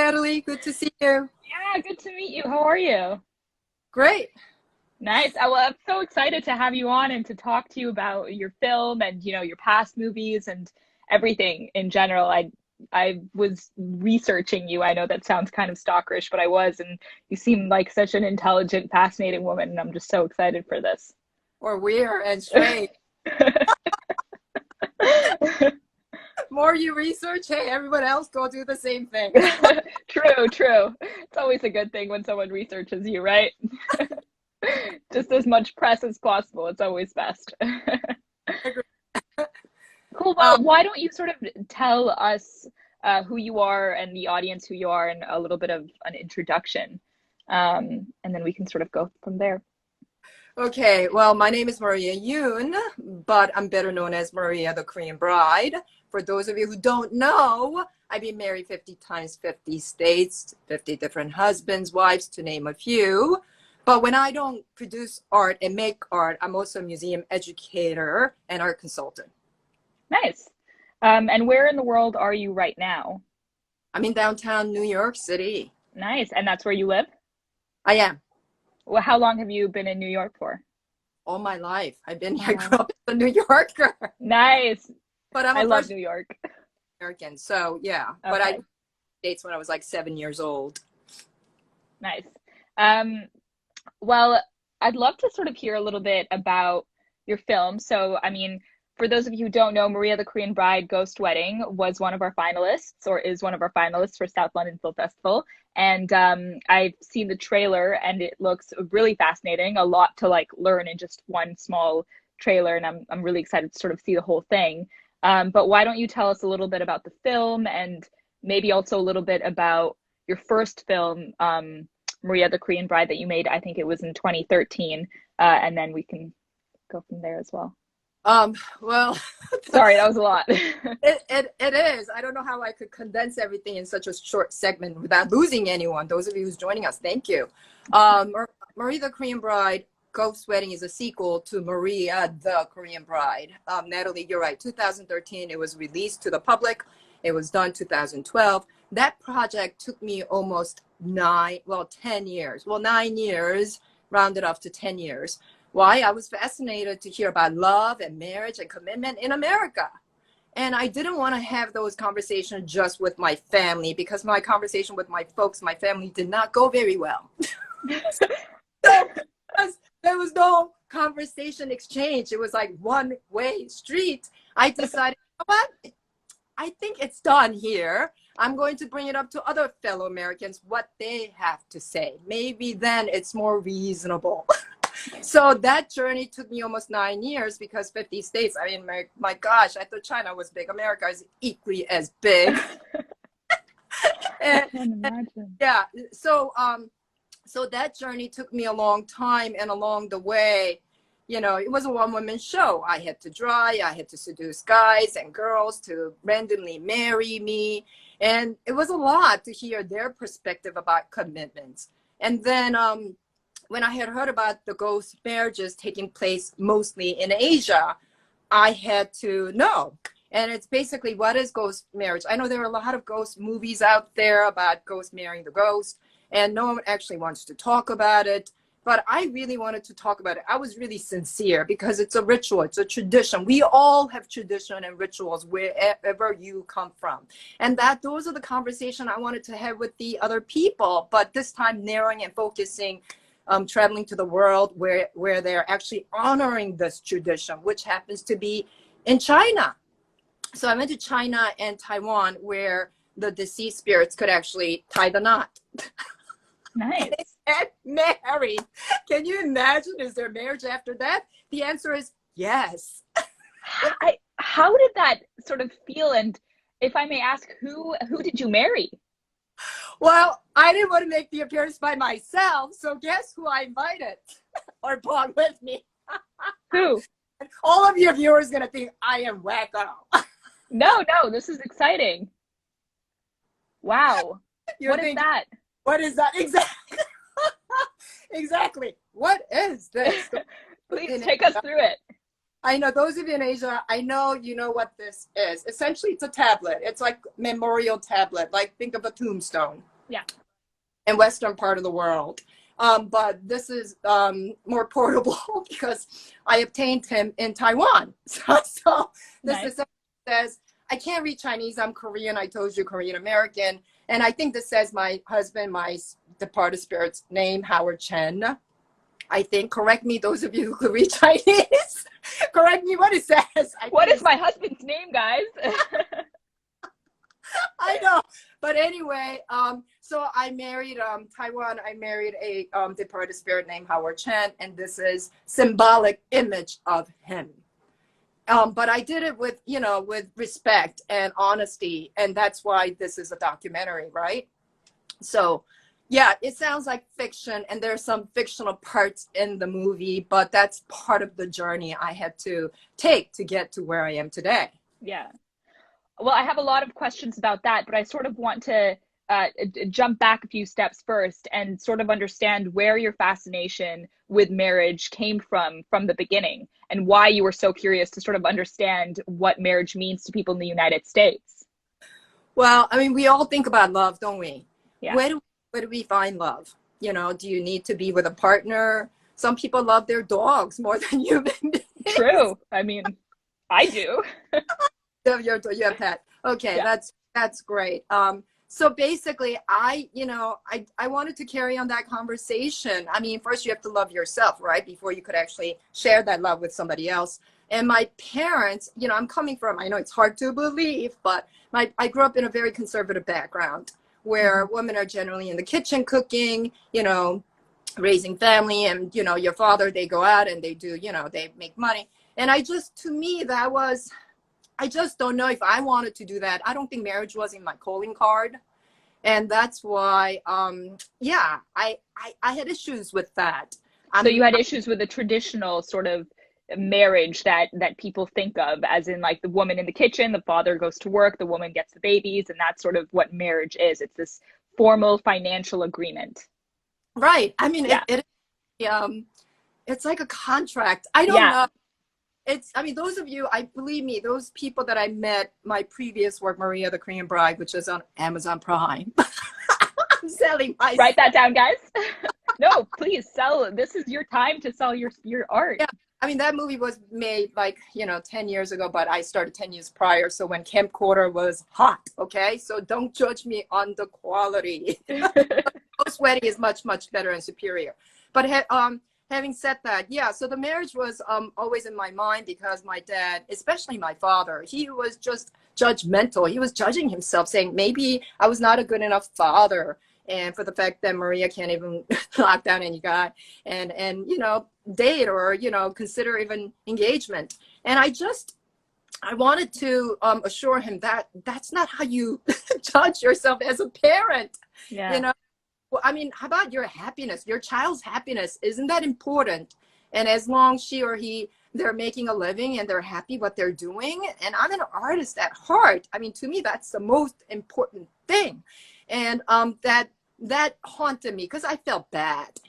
Natalie. Good to see you. Yeah, good to meet you. How are you? Great. Nice. I'm so excited to have you on and to talk to you about your film and your past movies and everything in general. I was researching you. I know that sounds kind of stalkerish, but I was, and you seem like such an intelligent, fascinating woman, and I'm just so excited for this. Or weird and strange. More you research, hey, everyone else go do the same thing. True, true. It's always a good thing when someone researches you, right? Just as much press as possible. It's always best. Cool. Um, Well, why don't you sort of tell us who you are and the audience who you are and a little bit of an introduction, and then we can sort of go from there. okay, well, my name is Maria Yoon, but I'm better known as Maria the Korean Bride. For those of you who don't know, I've been married 50 times, 50 states, 50 different husbands, wives, to name a few. But when I don't produce art and make art, I'm also a museum educator and art consultant. Nice. And where in the world are you right now? I'm in downtown New York City. Nice. And that's where you live? I am. Well, how long have you been in New York for? All my life. I've been Oh, here, grew wow. up as a New Yorker, Nice. but I'm I a love first New York. American. So yeah, but I Okay, moved to the States when I was like 7 years old. nice. Um, Well, I'd love to sort of hear a little bit about your film. So, I mean, for those of you who don't know, Maria the Korean Bride Ghost Wedding was one of our finalists, or is one of our finalists for South London Film Festival. And I've seen the trailer and it looks really fascinating, a lot to like learn in just one small trailer. And I'm really excited to sort of see the whole thing. But why don't you tell us a little bit about the film and maybe also a little bit about your first film, Maria the Korean Bride, that you made, I think it was in 2013, and then we can go from there as well. Well, Sorry, that was a lot. it is. I don't know how I could condense everything in such a short segment without losing anyone. Those of you who's joining us, thank you. Maria the Korean Bride Ghost Wedding is a sequel to Maria the Korean Bride. Natalie, you're right. 2013, it was released to the public. It was done 2012. That project took me almost 10 years. Well, 9 years, rounded off to 10 years. Why? I was fascinated to hear about love and marriage and commitment in America. And I didn't want to have those conversations just with my family because my conversation with my folks, my family did not go very well. So there was no conversation exchange. It was like one-way street. I decided, you know what? I think it's done here. I'm going to bring it up to other fellow Americans, what they have to say. Maybe then it's more reasonable. So that journey took me almost 9 years because 50 states, I mean, my gosh, I thought China was big. America is equally as big. I and, can imagine. yeah, so that journey took me a long time, and along the way, it was a one-woman show. I had to drive, I had to seduce guys and girls to randomly marry me. And it was a lot to hear their perspective about commitments. And then when I had heard about the ghost marriages taking place mostly in Asia, I had to know. And it's basically, what is ghost marriage? I know there are a lot of ghost movies out there about ghost marrying the ghost, and no one actually wants to talk about it. But I really wanted to talk about it. I was really sincere because it's a ritual. It's a tradition. We all have tradition and rituals wherever you come from. And those are the conversation I wanted to have with the other people. But this time narrowing and focusing, traveling to the world where they're actually honoring this tradition, which happens to be in China. So I went to China and Taiwan where the deceased spirits could actually tie the knot. Nice. And married. Can you imagine? Is there marriage after that? The answer is yes. How did that sort of feel? And if I may ask, who did you marry? Well, I didn't want to make the appearance by myself, so guess who I invited or brought with me? Who? All of your viewers are going to think I am wacko. No, no, this is exciting. Wow. You're What is thinking, that? what is that? Exactly. Exactly. What is this? Please take us through it. I know those of you in Asia, I know you know what this is. Essentially, it's a tablet. It's like memorial tablet. Like think of a tombstone. Yeah. In Western part of the world. But this is more portable because I obtained him in Taiwan. So this Nice. is says, I can't read Chinese. I'm Korean. I told you Korean American. And I think this says my husband, my departed spirit's name, Howard Chen. I think, correct me, those of you who read Chinese, correct me what it says. What is my husband's name, guys? I know. But anyway, so I married Taiwan. I married a departed spirit named Howard Chen, and this is symbolic image of him. But I did it with, you know, with respect and honesty, and that's why this is a documentary, right? So, yeah, it sounds like fiction, and there's some fictional parts in the movie, but that's part of the journey I had to take to get to where I am today. Yeah. Well, I have a lot of questions about that, but I sort of want to jump back a few steps first and sort of understand where your fascination with marriage came from the beginning, and why you were so curious to sort of understand what marriage means to people in the United States. Well, I mean, we all think about love, don't we? Yeah. Where do we find love? You know, do you need to be with a partner? Some people love their dogs more than human beings. True. I mean, I do. You have pet. Okay, Yeah. that's great. So basically, I wanted to carry on that conversation. I mean, first you have to love yourself, right? Before you could actually share that love with somebody else. And my parents, you know, I'm coming from, I know it's hard to believe, but I grew up in a very conservative background where women are generally in the kitchen cooking, you know, raising family, and, you know, your father, they go out and they do, you know, they make money. And to me, I just don't know if I wanted to do that. I don't think marriage was in my calling card. And that's why, I had issues with that. So you had issues with the traditional sort of marriage that people think of, as in like the woman in the kitchen, the father goes to work, the woman gets the babies, and that's sort of what marriage is. It's this formal financial agreement. Right. I mean, Yeah. it's like a contract. I don't know. I mean, those of you, believe me, those people that I met, my previous work, Maria the Korean Bride, which is on Amazon Prime. I'm selling my Write that down, guys. No, please sell. This is your time to sell your art. Yeah. I mean, that movie was made 10 years ago, but I started 10 years prior. So when camcorder was hot, okay? So don't judge me on the quality. Post wedding is much, much better and superior. But having said that, yeah, so the marriage was always in my mind because my dad, especially my father, he was just judgmental. He was judging himself, saying maybe I was not a good enough father. And for the fact that Maria can't even lock down any guy and date or, consider even engagement. And I wanted to assure him that that's not how you judge yourself as a parent. Yeah. Well, I mean, how about your happiness, your child's happiness? Isn't that important? And as long she or he, they're making a living and they're happy what they're doing. And I'm an artist at heart. I mean, to me, that's the most important thing. And that haunted me because I felt bad,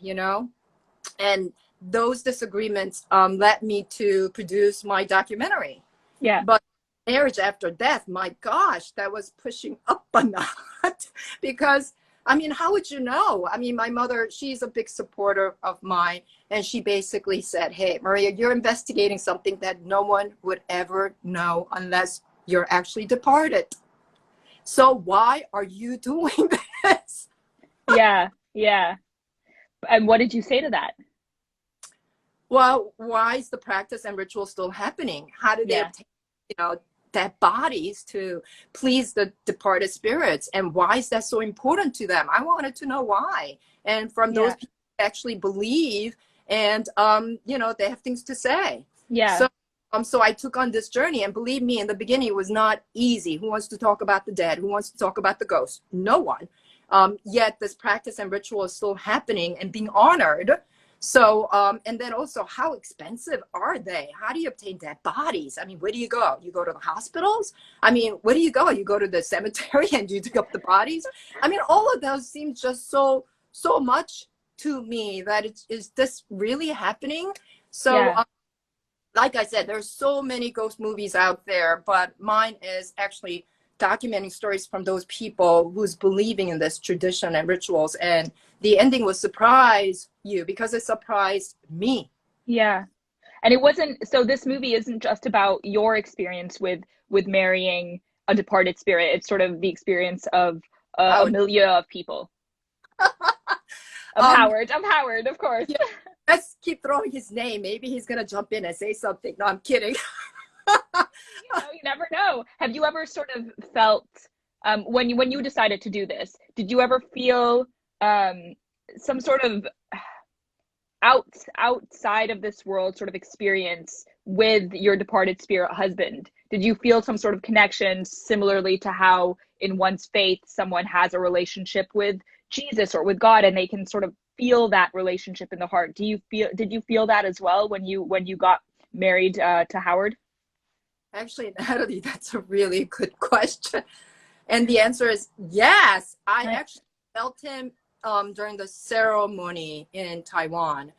and those disagreements led me to produce my documentary. Yeah. But marriage after death, my gosh, that was pushing up a notch because, I mean, how would you know? I mean, my mother, she's a big supporter of mine. And she basically said, hey, Maria, you're investigating something that no one would ever know unless you're actually departed. So why are you doing this? Yeah. Yeah. And what did you say to that? Well, why is the practice and ritual still happening? How do they obtain, their bodies to please the departed spirits? And why is that so important to them? I wanted to know why. And from those people who actually believe and, they have things to say. Yeah. So I took on this journey, and believe me, in the beginning, it was not easy. Who wants to talk about the dead? Who wants to talk about the ghosts? No one. Yet this practice and ritual is still happening and being honored. So, and then also, how expensive are they? How do you obtain dead bodies? I mean, where do you go? You go to the hospitals? I mean, where do you go? You go to the cemetery and you dig up the bodies? I mean, all of those seem just so much to me that is this really happening? So, like I said, there's so many ghost movies out there, but mine is actually documenting stories from those people who's believing in this tradition and rituals. And the ending will surprise you because it surprised me. Yeah. And it wasn't, so this movie isn't just about your experience with marrying a departed spirit. It's sort of the experience of a Oh, milieu of people. um, Of Howard, of course. yeah, let's keep throwing his name. Maybe he's gonna jump in and say something. No, I'm kidding. You never know. Have you ever sort of felt when you decided to do this, did you ever feel some sort of outside of this world sort of experience with your departed spirit husband? Did you feel some sort of connection similarly to how in one's faith someone has a relationship with Jesus or with God and they can sort of feel that relationship in the heart? Did you feel that as well when you got married to Howard? Actually, Natalie, that's a really good question. And the answer is yes. I Right. actually felt him during the ceremony in Taiwan.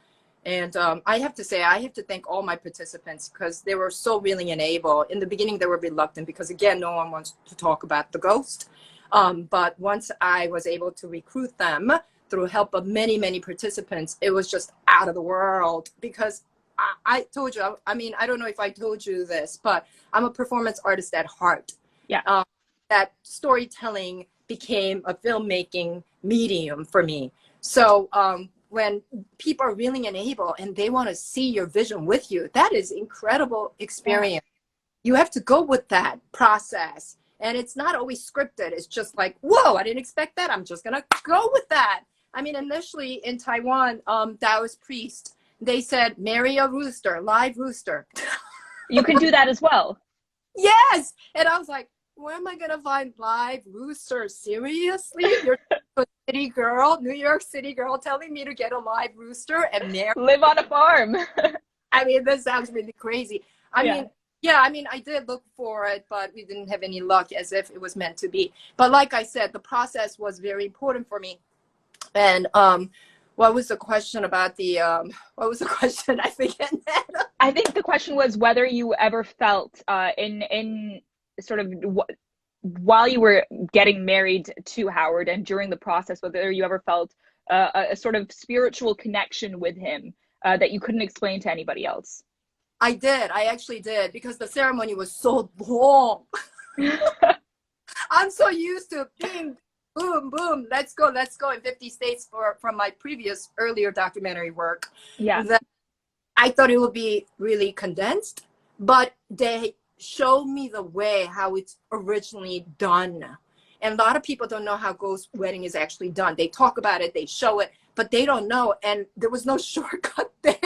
And I have to say, I have to thank all my participants because they were so willing and able. In the beginning, they were reluctant because, again, no one wants to talk about the ghost. But once I was able to recruit them through help of many, many participants, it was just out of the world because I told you, I mean, I don't know if I told you this, but I'm a performance artist at heart. Yeah. That storytelling became a filmmaking medium for me. So when people are willing and able and they want to see your vision with you, that is incredible experience. You have to go with that process. And it's not always scripted. It's just like, whoa, I didn't expect that. I'm just going to go with that. I mean, initially in Taiwan, Taoist priest, they said, marry a rooster, live rooster. You can do that as well. Yes. And I was like, where am I going to find live rooster? Seriously? You're a city girl, New York City girl, telling me to get a live rooster and marry? Live on a farm. I mean, this sounds really crazy. I Yeah. mean, yeah, I mean, I did look for it, but we didn't have any luck as if it was meant to be. But like I said, the process was very important for me. And what was the question about the, what was the question? I forget that. I think the question was whether you ever felt in sort of while you were getting married to Howard and during the process, whether you ever felt a sort of spiritual connection with him that you couldn't explain to anybody else. I did. I actually did because the ceremony was so long. I'm so used to being boom, boom, let's go in 50 states from my previous earlier documentary work. Yeah. That I thought it would be really condensed, but they showed me the way how it's originally done. And a lot of people don't know how ghost wedding is actually done. They talk about it, they show it, but they don't know. And there was no shortcut there.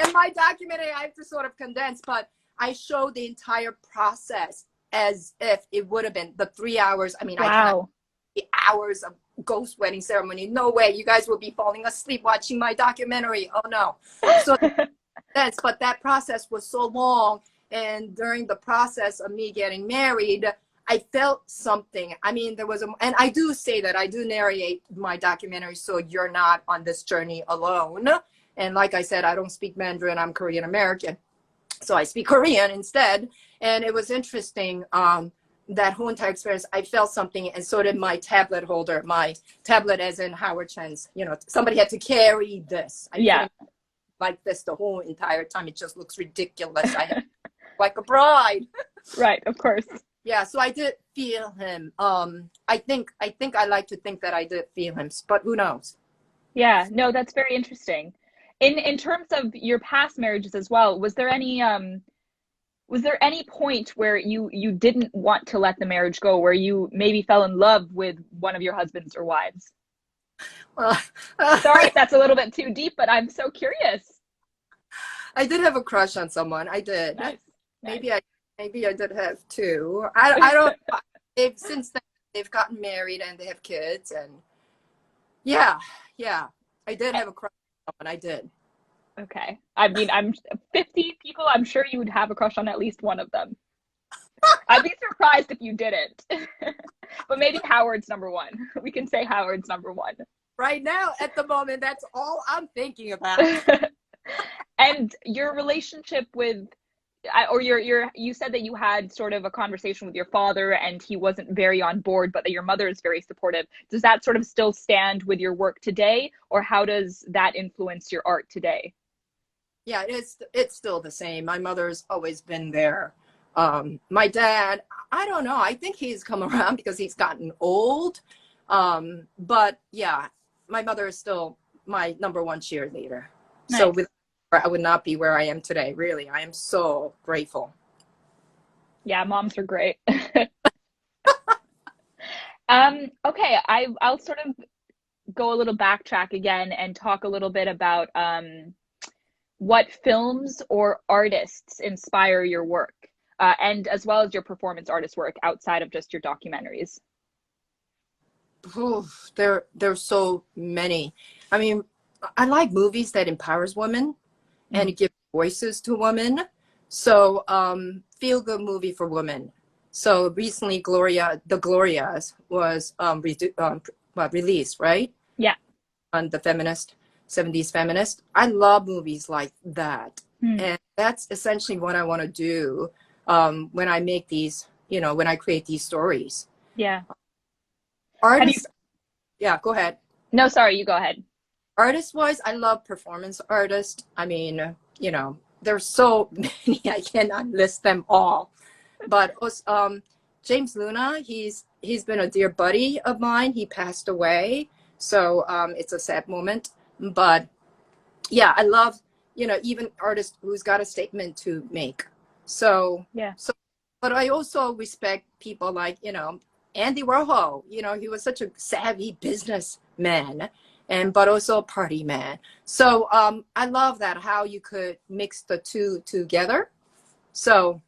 In my documentary, I have to sort of condense, but I show the entire process as if it would have been the 3 hours. I mean, I Wow. the hours of ghost wedding ceremony. No way. You guys will be falling asleep watching my documentary. Oh no. So that's, but that process was so long. And during the process of me getting married, I felt something. I mean, there was and I do say that I do narrate my documentary. So you're not on this journey alone. And like I said, I don't speak Mandarin. I'm Korean American. So I speak Korean instead. And it was interesting. That whole entire experience, I felt something, and so did my tablet holder. My tablet, as in Howard Chen's, you know, somebody had to carry this. I couldn't like this the whole entire time. It just looks ridiculous. I had like a bride. Right, of course. Yeah, so I did feel him. I think I like to think that I did feel him, but who knows? Yeah, no, that's very interesting. In terms of your past marriages as well, was there any point where you didn't want to let the marriage go, where you maybe fell in love with one of your husbands or wives? Well, Sorry if that's a little bit too deep, but I'm so curious. I did have a crush on someone. I did. Nice. Maybe I did have two. I don't. They've since then they've gotten married and they have kids, and yeah, I did have a crush on someone. I did. Okay. I mean, I'm 50 people. I'm sure you would have a crush on at least one of them. I'd be surprised if you didn't. But maybe Howard's number one. We can say Howard's number one. Right now, at the moment, that's all I'm thinking about. And your relationship with, or you said that you had sort of a conversation with your father and he wasn't very on board, but that your mother is very supportive. Does that sort of still stand with your work today, or how does that influence your art today? Yeah, it's still the same. My mother's always been there. My dad, I don't know. I think he's come around because he's gotten old. But yeah, my mother is still my number one cheerleader. So Nice. with her, I would not be where I am today. Really, I am so grateful. Yeah, moms are great. Okay, I'll sort of go a little backtrack again and talk a little bit about what films or artists inspire your work, and as well as your performance artist work outside of just your documentaries. Oof, there's so many. I mean, I like movies that empowers women Mm. and give voices to women. So, feel good movie for women. So recently, The Glorias was released, right? Yeah. On the feminist, 70s feminist. I love movies like that. Mm. And that's essentially what I want to do when I make these, when I create these stories. Yeah. Have you? Artists, yeah, go ahead. No, sorry, you go ahead. Artist wise, I love performance artists. I mean, there's so many, I cannot list them all. But James Luna, he's been a dear buddy of mine. He passed away, so it's a sad moment. But yeah, I love even artists who's got a statement to make. So Yeah. so, but I also respect people like Andy Warhol. He was such a savvy businessman, and but also a party man. So I love that how you could mix the two together. So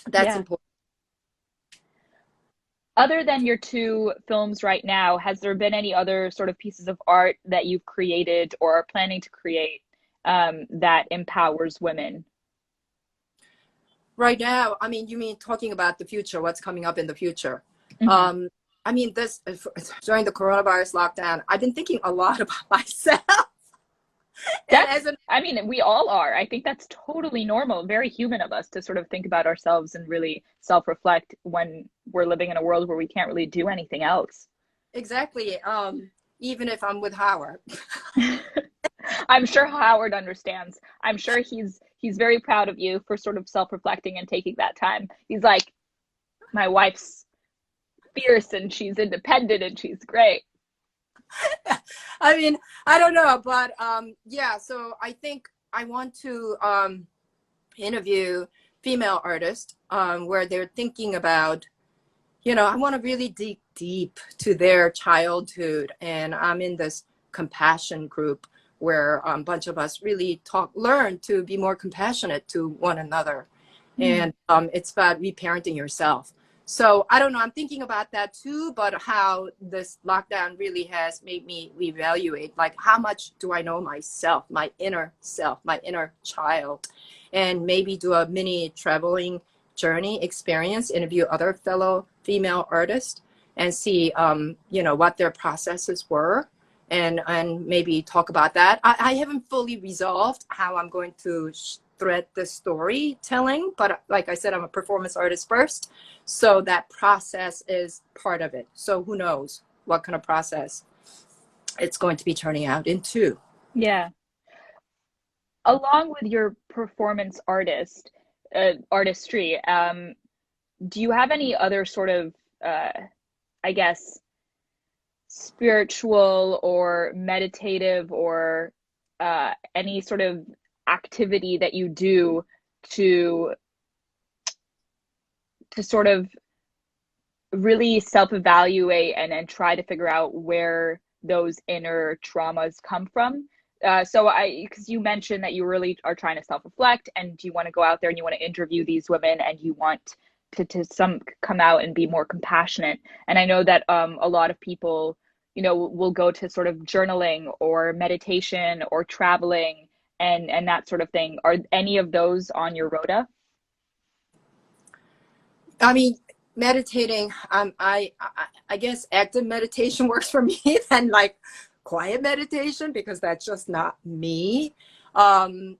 that's Yeah. important. Other than your two films right now, has there been any other sort of pieces of art that you've created or are planning to create, that empowers women? Right now, I mean, you mean talking about the future, what's coming up in the future? Hmm. Um, I mean, this during the coronavirus lockdown, I've been thinking a lot about myself. And That's, as an I mean, we all are. I think that's totally normal, very human of us to sort of think about ourselves and really self-reflect when we're living in a world where we can't really do anything else. exactly, even if I'm with Howard. I'm sure Howard understands. I'm sure he's very proud of you for sort of self-reflecting and taking that time. He's like, my wife's fierce and she's independent and she's great. I mean, I don't know, but yeah. So I think I want to interview female artists where they're thinking about, I want to really dig deep to their childhood, and I'm in this compassion group where a bunch of us really learn to be more compassionate to one another, Hmm. and it's about reparenting yourself. So I don't know. I'm thinking about that too, but how this lockdown really has made me reevaluate, like how much do I know myself, my inner self, my inner child, and maybe do a mini traveling journey experience, interview other fellow female artists, and see, what their processes were, and maybe talk about that. I haven't fully resolved how I'm going to thread the storytelling, but like I said, I'm a performance artist first, so that process is part of it. So who knows what kind of process it's going to be turning out into. Yeah. Along with your performance artistry, do you have any other sort of, uh, I guess, spiritual or meditative or any sort of activity that you do to sort of really self-evaluate and try to figure out where those inner traumas come from? Because you mentioned that you really are trying to self-reflect and you want to go out there and you want to interview these women and you want to some come out and be more compassionate. And I know that a lot of people, will go to sort of journaling or meditation or traveling and that sort of thing. Are any of those on your rota? I mean, meditating. I guess active meditation works for me than like quiet meditation because that's just not me. Um,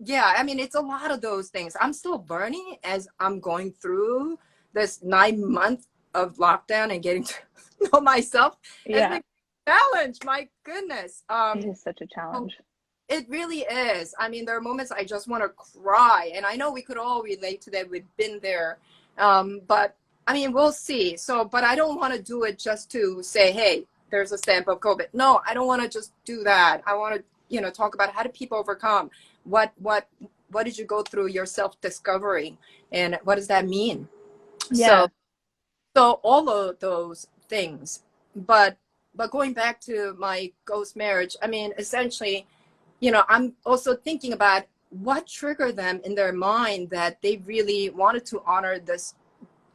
yeah, I mean, it's a lot of those things. I'm still learning as I'm going through this 9 month of lockdown and getting to know myself. It's Yeah, been a challenge. My goodness. it is such a So challenge. it really is. I mean, there are moments I just want to cry, and I know we could all relate to that. We've been there, but I mean, we'll see. So, but I don't want to do it just to say, "Hey, there's a stamp of COVID." No, I don't want to just do that. I want to, talk about how do people overcome. What did you go through your self-discovery, and what does that mean? So, Yeah. so all of those things. But going back to my ghost marriage, I mean, essentially, I'm also thinking about what triggered them in their mind that they really wanted to honor this,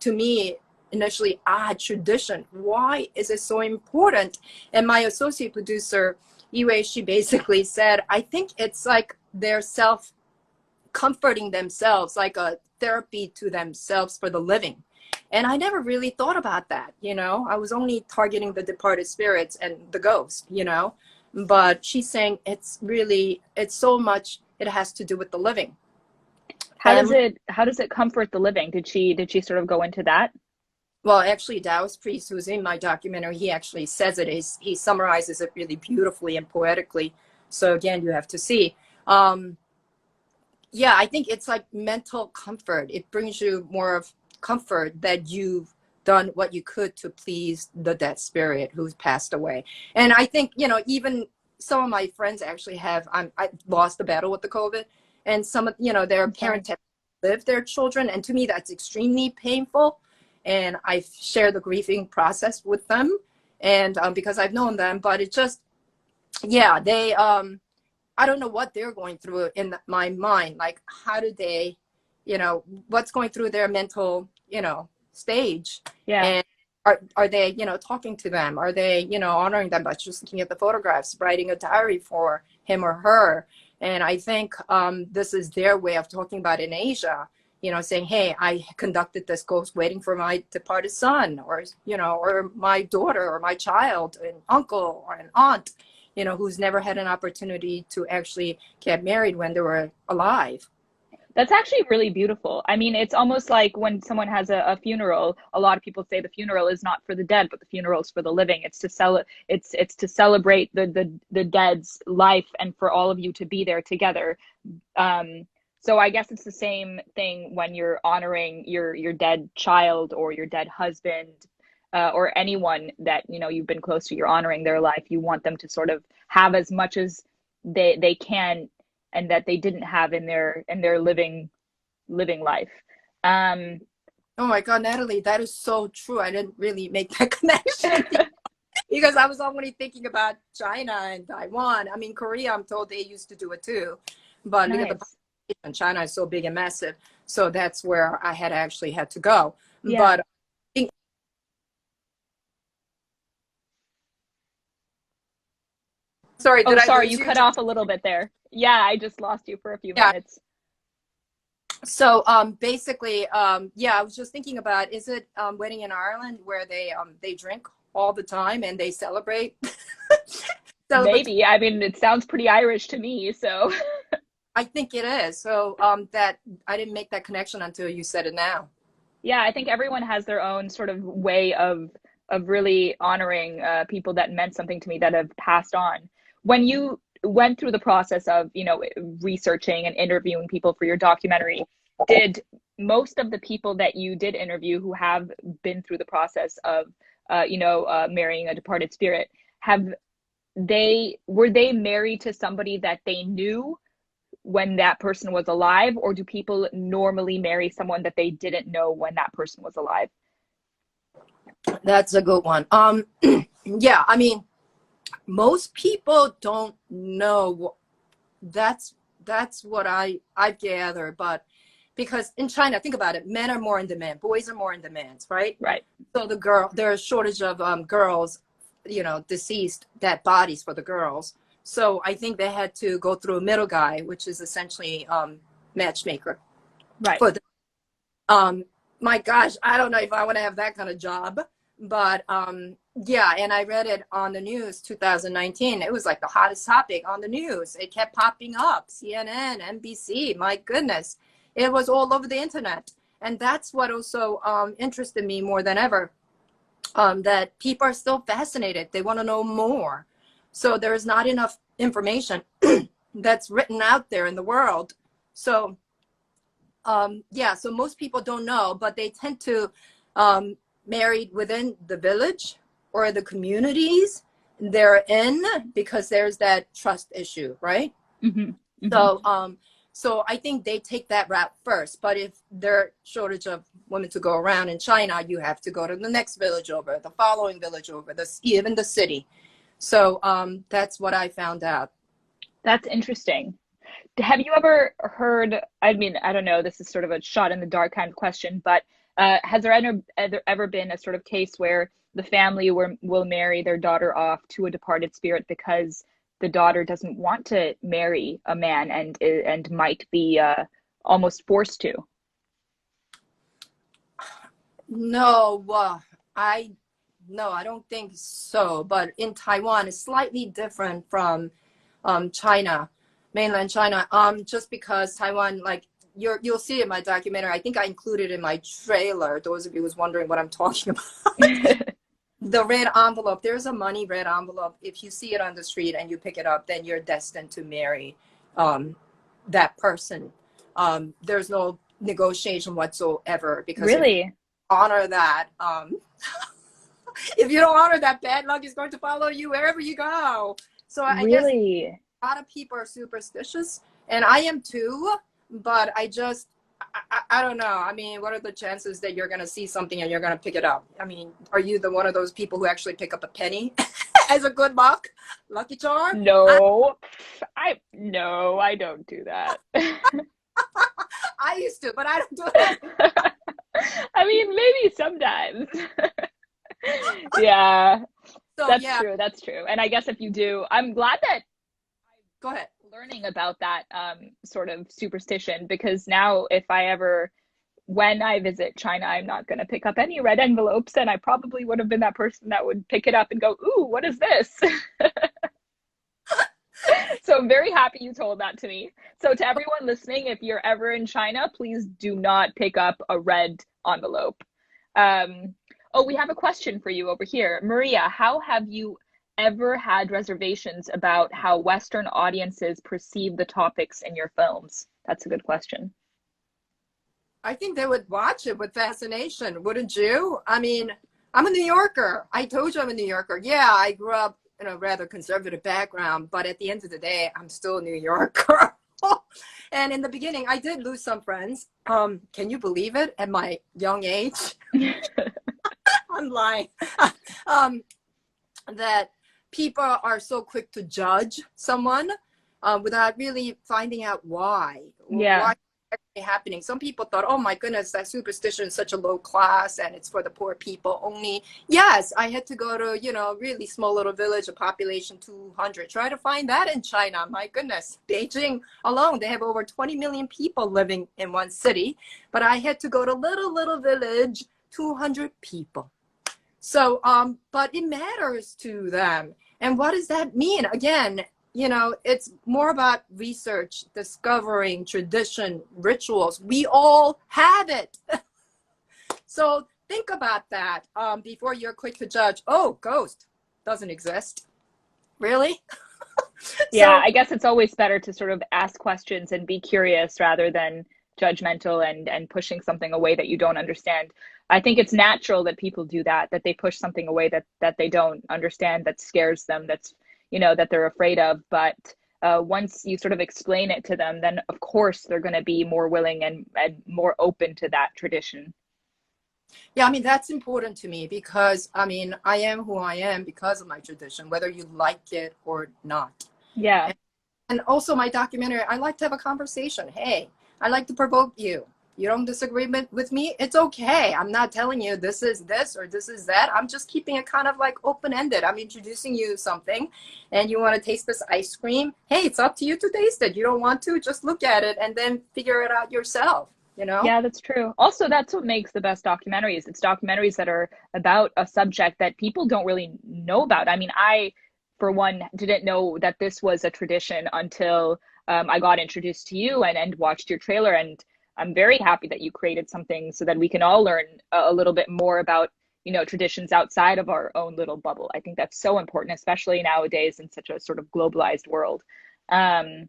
to me, initially odd tradition. Why is it so important? And my associate producer, Iwe, she basically said, I think it's like their self comforting themselves, like a therapy to themselves for the living. And I never really thought about that. I was only targeting the departed spirits and the ghost, but she's saying it's so much, it has to do with the living. And How does it comfort the living? Did she sort of go into that? well, actually, Taoist priest, who's in my documentary, he actually says it. He summarizes it really beautifully and poetically. So again, you have to see. Yeah, I think it's like mental comfort. It brings you more of comfort that you've done what you could to please the dead spirit who's passed away. And I think, even some of my friends actually I lost the battle with the COVID, and some of, their I'm sorry. parents have lived their children. And to me, that's extremely painful. And I share the grieving process with them. And because I've known them, but it just, yeah, I don't know what they're going through in my mind. Like, how do they, what's going through their mental, stage? Yeah. And are they, talking to them? Are they, honoring them by just looking at the photographs, writing a diary for him or her? And I think this is their way of talking about it in Asia, saying, hey, I conducted this ghost waiting for my departed son, or, or my daughter or my child, an uncle or an aunt, who's never had an opportunity to actually get married when they were alive. That's actually really beautiful. I mean, it's almost like when someone has a funeral, a lot of people say the funeral is not for the dead, but the funeral is for the living. It's to celebrate the dead's life and for all of you to be there together. So I guess it's the same thing when you're honoring your dead child or your dead husband, or anyone that you've been close to. You're honoring their life. You want them to sort of have as much as they can, and that they didn't have in their living life. Um, Oh my God, Natalie, that is so true. I didn't really make that connection because I was only thinking about China and Taiwan. I mean, Korea, I'm told they used to do it too, but look at the nice. population. China is so big and massive. So that's where I had actually had to go. Yeah. But sorry, Oh, did I sorry, lose you you? cut off a little bit there. Yeah, I just lost you for a few Yeah. minutes. So basically, yeah, I was just thinking about, is it wedding in Ireland where they drink all the time and they celebrate celebrate? Maybe. I mean, it sounds pretty Irish to me, so I think it is. So that I didn't make that connection until you said it now. yeah, I think everyone has their own sort of way of really honoring people that meant something to me that have passed on. When you went through the process of, researching and interviewing people for your documentary, did most of the people that you did interview who have been through the process of, marrying a departed spirit, have were they married to somebody that they knew when that person was alive, or do people normally marry someone that they didn't know when that person was alive? That's a good one. Yeah, I mean, most people don't know. That's what I gather, but because in China, think about it, men are more in demand, boys are more in demand, right? Right. So there's a shortage of girls, deceased dead bodies for the girls. So I think they had to go through a middle guy, which is essentially matchmaker Right. for the. Um, my gosh, I don't know if I want to have that kind of job, But yeah, and I read it on the news 2019. It was like the hottest topic on the news. It kept popping up, CNN, NBC, my goodness. It was all over the internet. And that's what also interested me more than ever, that people are still fascinated. They want to know more. So there's not enough information that's written out there in the world. So yeah, so most people don't know, but they tend to marry within the village or the communities they're in, because there's that trust issue, right? Mm-hmm. So so I think they take that route first. But if there's shortage of women to go around in China, you have to go to the next village over, the following village over, even the city. So that's what I found out. That's interesting. Have you ever heard, I mean, I don't know, this is sort of a shot in the dark kind of question, but has there ever been a sort of case where the family will marry their daughter off to a departed spirit because the daughter doesn't want to marry a man and might be almost forced to? No, I don't think so. But in Taiwan, it's slightly different from China, mainland China. Just because Taiwan, like you'll see in my documentary, I think I included in my trailer. Those of you who's wondering what I'm talking about, the red envelope. There's a money red envelope. If you see it on the street and you pick it up, then you're destined to marry that person. There's no negotiation whatsoever, because if Really? honor that. If you don't honor that, bad luck is going to follow you wherever you go. So I guess Really? a lot of people are superstitious, and I am too. But I don't know. I mean, what are the chances that you're going to see something and you're going to pick it up? I mean, are you the one of those people who actually pick up a penny as a good lucky charm? No, no, I don't do that. I used to, but I don't do it. I mean, maybe sometimes. Yeah, So that's yeah, true. That's true. And I guess if you do, I'm glad that go ahead. learning about that sort of superstition, because now when I visit China, I'm not going to pick up any red envelopes, and I probably would have been that person that would pick it up and go, "Ooh, what is this?" So I'm very happy you told that to me. So to everyone listening, if you're ever in China, please do not pick up a red envelope. Oh, we have a question for you over here. Maria, how have you ever had reservations about how Western audiences perceive the topics in your films? That's a good question. I think they would watch it with fascination, wouldn't you? I mean, I'm a New Yorker. I told you I'm a New Yorker. Yeah, I grew up in a rather conservative background, but at the end of the day, I'm still a New Yorker. And in the beginning, I did lose some friends. Can you believe it? At my young age, I'm lying. That people are so quick to judge someone without really finding out why. Yeah. Why it's actually happening. Some people thought, oh my goodness, that superstition is such a low class and it's for the poor people only. Yes, I had to go to, really small little village, a population 200. Try to find that in China. My goodness, Beijing alone, they have over 20 million people living in one city. But I had to go to little village, 200 people. So, but it matters to them. And what does that mean? Again, it's more about research, discovering tradition, rituals. We all have it. So think about that before you're quick to judge. Oh, ghost doesn't exist. Really? Yeah, So, I guess it's always better to sort of ask questions and be curious rather than judgmental and pushing something away that you don't understand. I think it's natural that people do that they push something away that they don't understand, that scares them, that they're afraid of. But once you sort of explain it to them, then of course they're going to be more willing and more open to that tradition. yeah, I mean, that's important to me because, I mean, I am who I am because of my tradition, whether you like it or not. Yeah. And also my documentary, I like to have a conversation. Hey, I like to provoke you. You don't disagree with me? It's okay. I'm not telling you this is this or this is that. I'm just keeping it kind of like open-ended. I'm introducing you something and you want to taste this ice cream. Hey, it's up to you to taste it. You don't want to, just look at it and then figure it out yourself. you know? Yeah, that's true. Also, that's what makes the best documentaries. It's documentaries that are about a subject that people don't really know about. I mean, I, for one, didn't know that this was a tradition until I got introduced to you and watched your trailer. And I'm very happy that you created something so that we can all learn a little bit more about, you know, traditions outside of our own little bubble. I think that's so important, especially nowadays in such a sort of globalized world. Um,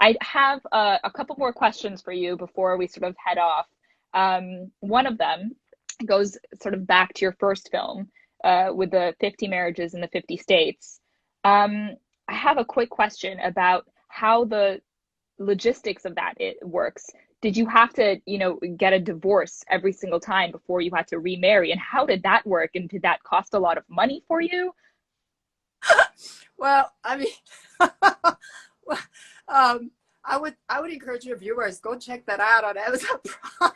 I have a couple more questions for you before we sort of head off. One of them goes sort of back to your first film with the 50 marriages in the 50 states. I have a quick question about how the logistics of that it works. Did you have to, you know, get a divorce every single time before you had to remarry? And how did that work? And did that cost a lot of money for you? Well, I mean, well, I would encourage your viewers, go check that out on Amazon Prime.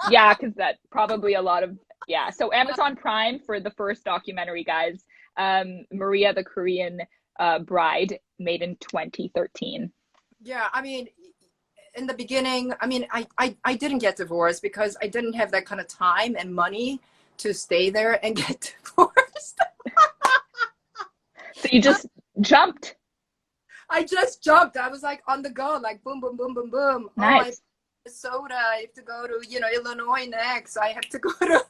Yeah, because that probably a lot of, yeah. So Amazon Prime for the first documentary, guys. Maria the Korean Bride, made in 2013. Yeah, I mean, in the beginning, I mean, I didn't get divorced because I didn't have that kind of time and money to stay there and get divorced. So you just jumped. I just jumped. I was like on the go, like boom, boom, boom, boom, boom. Oh, I Nice. Minnesota. I have to go to, you know, Illinois next. I have to go to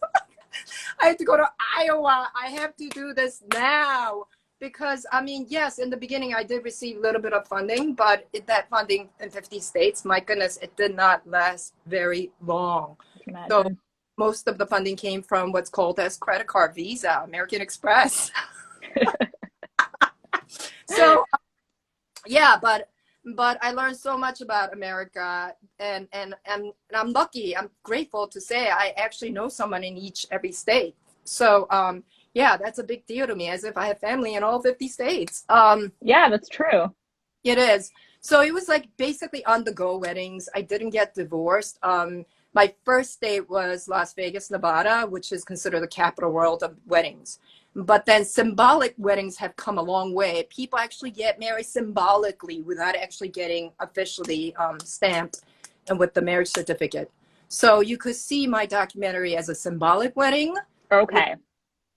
I have to go to Iowa. I have to do this now. Because I mean, yes, in the beginning I did receive a little bit of funding, but that funding in 50 states, my goodness, it did not last very long. So Imagine. most of the funding came from what's called as credit card, Visa, American Express. So yeah, but I learned so much about America, and I'm lucky. I'm grateful to say I actually know someone in every state. So yeah, that's a big deal to me, as if I have family in all 50 states. Yeah, that's true. It is. So it was like basically on the go weddings. I didn't get divorced. My first state was Las Vegas, Nevada, which is considered the capital world of weddings. But then symbolic weddings have come a long way. People actually get married symbolically without actually getting officially stamped and with the marriage certificate. So you could see my documentary as a symbolic wedding with Okay.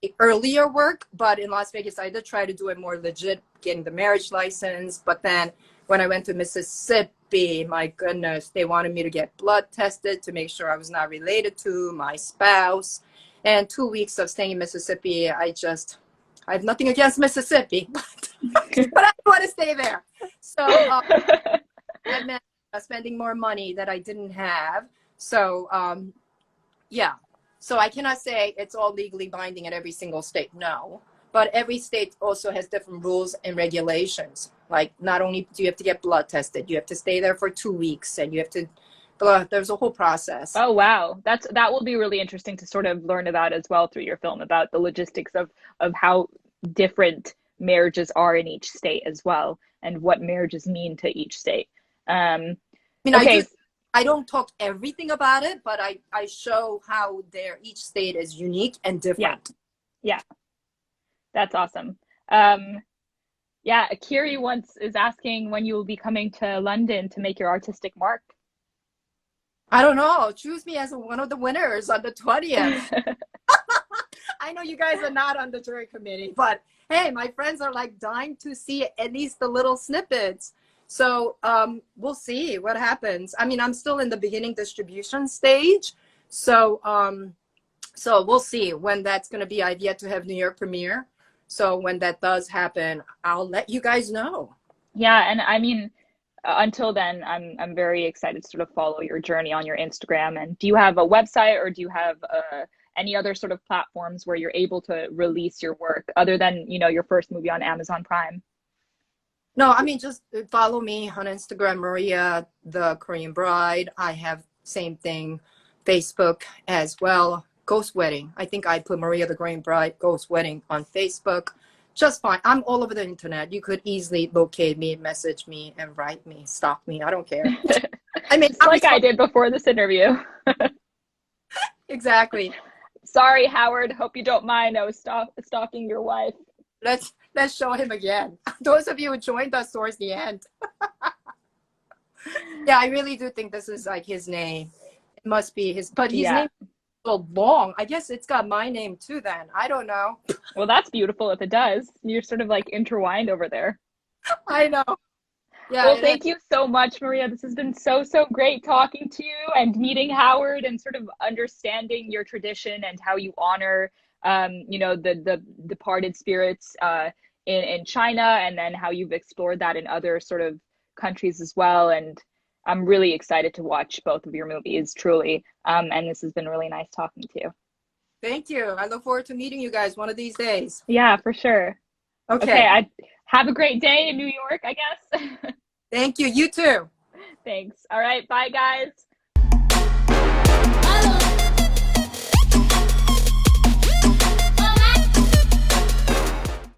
the earlier work, but in Las Vegas, I did try to do it more legit, getting the marriage license. But then when I went to Mississippi, my goodness, they wanted me to get blood tested to make sure I was not related to my spouse. And 2 weeks of staying in Mississippi, I have nothing against Mississippi, but I don't want to stay there. So I meant spending more money that I didn't have. So yeah, so I cannot say it's all legally binding in every single state, no. But every state also has different rules and regulations. Like not only do you have to get blood tested, you have to stay there for 2 weeks, and you have to, there's a whole process. Oh wow. That will be really interesting to sort of learn about as well through your film about the logistics of how different marriages are in each state as well and what marriages mean to each state. Mean, Okay. I don't talk everything about it, but I show how each state is unique and Yeah. different. Yeah. That's awesome. Yeah, Kiri once is asking when you will be coming to London to make your artistic mark. I don't know. Choose me as one of the winners on the 20th. I know you guys are not on the jury committee, but hey, my friends are like dying to see at least the little snippets. So we'll see what happens. I mean, I'm still in the beginning distribution stage. So so we'll see when that's going to be. I've yet to have New York premiere. So when that does happen, I'll let you guys know. Yeah, and I mean, until then, I'm very excited to sort of follow your journey on your Instagram. And do you have a website or do you have any other sort of platforms where you're able to release your work other than, you know, your first movie on Amazon Prime? No, I mean, just follow me on Instagram, Maria, the Korean Bride. I have same thing, Facebook as well. Ghost Wedding. I think I put Maria, the Korean Bride, Ghost Wedding on Facebook. Just fine. I'm all over the internet. You could easily locate me, message me, and write me, stalk me. I don't care. I mean, Just like I did before this interview. exactly. Sorry, Howard. Hope you don't mind. I was stalking your wife. Let's show him again. Those of you who joined us towards the end. Yeah, I really do think this is like his name. It must be his, but his Yeah. name is so long. I guess it's got my name too then. I don't know. Well, that's beautiful if it does. You're sort of like intertwined over there. I know. Yeah, Well, it is. thank you so much, Maria. This has been so, so great talking to you and meeting Howard and sort of understanding your tradition and how you honor, the departed spirits in China, and then how you've explored that in other sort of countries as well. And I'm really excited to watch both of your movies, truly. And this has been really nice talking to you. Thank you. I look forward to meeting you guys one of these days. Yeah, for sure. Okay, Okay. I have a great day in New York, I guess. Thank you. You too. Thanks. All right, bye, guys.